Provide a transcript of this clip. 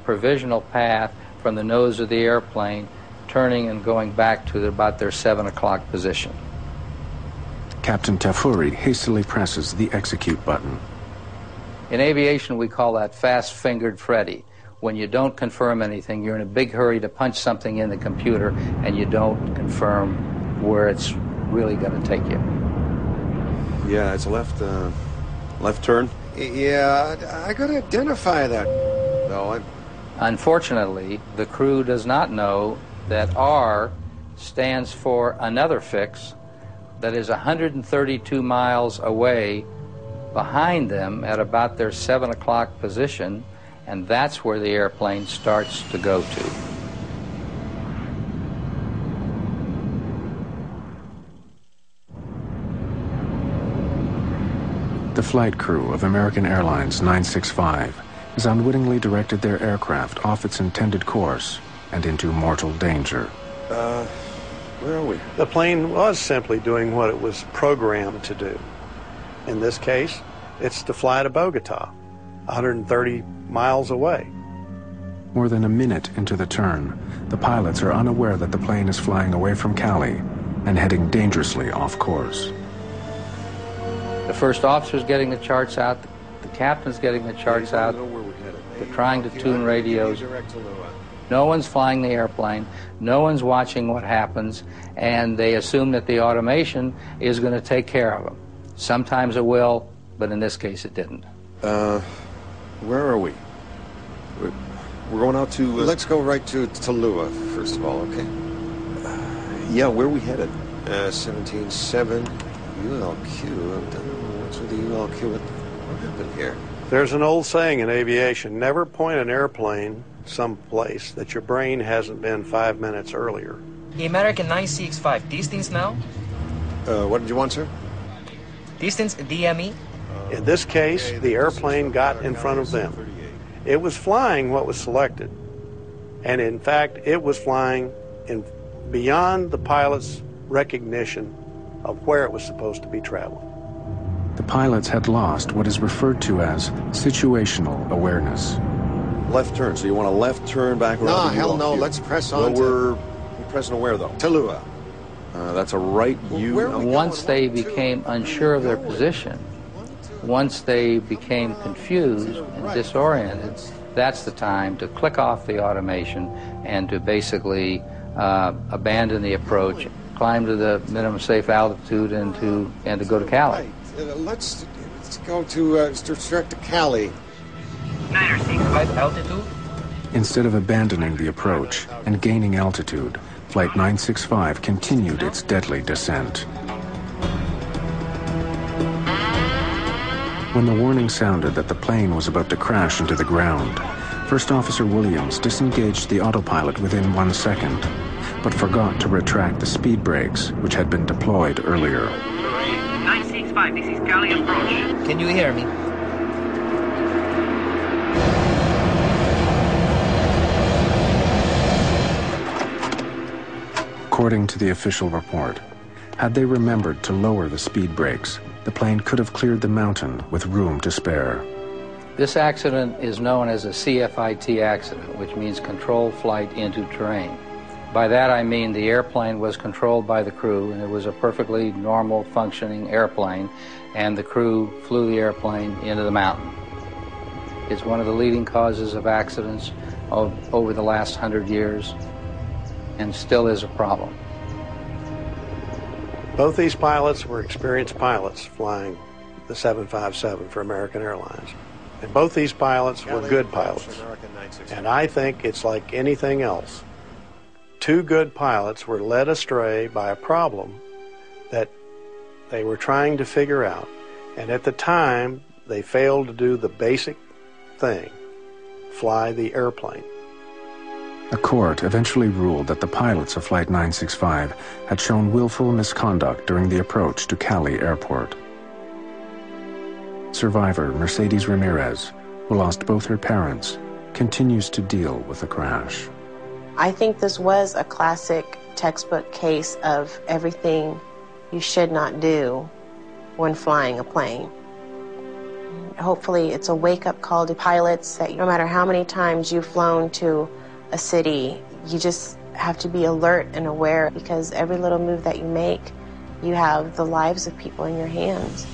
provisional path from the nose of the airplane, turning and going back to about their 7 o'clock position. Captain Tafuri hastily presses the execute button. In aviation, we call that fast-fingered Freddy. When you don't confirm anything, you're in a big hurry to punch something in the computer, and you don't confirm where it's really going to take you. Yeah, it's a left turn. Yeah, I got to identify that. No, Unfortunately, the crew does not know that R stands for another fix that is 132 miles away behind them at about their 7 o'clock position, and that's where the airplane starts to go to. The flight crew of American Airlines 965 has unwittingly directed their aircraft off its intended course and into mortal danger. Where are we? The plane was simply doing what it was programmed to do. In this case, it's to fly to Bogota, 130 miles away. More than a minute into the turn, the pilots are unaware that the plane is flying away from Cali and heading dangerously off course. The first officer's getting the charts out, the captain's getting the charts out, they're trying to tune radios. No one's flying the airplane, no one's watching what happens, and they assume that the automation is going to take care of them. Sometimes it will, but in this case it didn't. Where are we? We're going out to... Let's go right to Tallulah, first of all, okay? Yeah, where are we headed? 17.7 ULQ. I don't know what's with the ULQ. What happened here? There's an old saying in aviation, never point an airplane someplace that your brain hasn't been 5 minutes earlier. The American 965, distance now? What did you want, sir? Distance DME? In this case, the airplane got in front of them. It was flying what was selected. And in fact, it was flying beyond the pilot's recognition of where it was supposed to be traveling. The pilots had lost what is referred to as situational awareness. Left turn. So you want a left turn back around? No, hell no. Let's press on. Well, we're pressing on where, though? Tallulah. That's a right U. Once they became unsure of their position, once they became confused and disoriented, that's the time to click off the automation and to basically abandon the approach, climb to the minimum safe altitude, and to go to Cali. Right. Let's go to straight to Cali. 965 altitude. Instead of abandoning the approach and gaining altitude, Flight 965 continued its deadly descent. When the warning sounded that the plane was about to crash into the ground, First Officer Williams disengaged the autopilot within 1 second, but forgot to retract the speed brakes, which had been deployed earlier. 965, this is Cali approach. Can you hear me? According to the official report, had they remembered to lower the speed brakes, the plane could have cleared the mountain with room to spare. This accident is known as a CFIT accident, which means controlled flight into terrain. By that I mean the airplane was controlled by the crew, and it was a perfectly normal functioning airplane, and the crew flew the airplane into the mountain. It's one of the leading causes of accidents over the last 100 years, and still is a problem. Both these pilots were experienced pilots flying the 757 for American Airlines. And both these pilots were good pilots. And I think it's like anything else. Two good pilots were led astray by a problem that they were trying to figure out. And at the time, they failed to do the basic thing, fly the airplane. A court eventually ruled that the pilots of Flight 965 had shown willful misconduct during the approach to Cali Airport. Survivor Mercedes Ramirez, who lost both her parents, continues to deal with the crash. I think this was a classic textbook case of everything you should not do when flying a plane. hopefully it's a wake-up call to pilots that no matter how many times you've flown to a city, you just have to be alert and aware, because every little move that you make, you have the lives of people in your hands.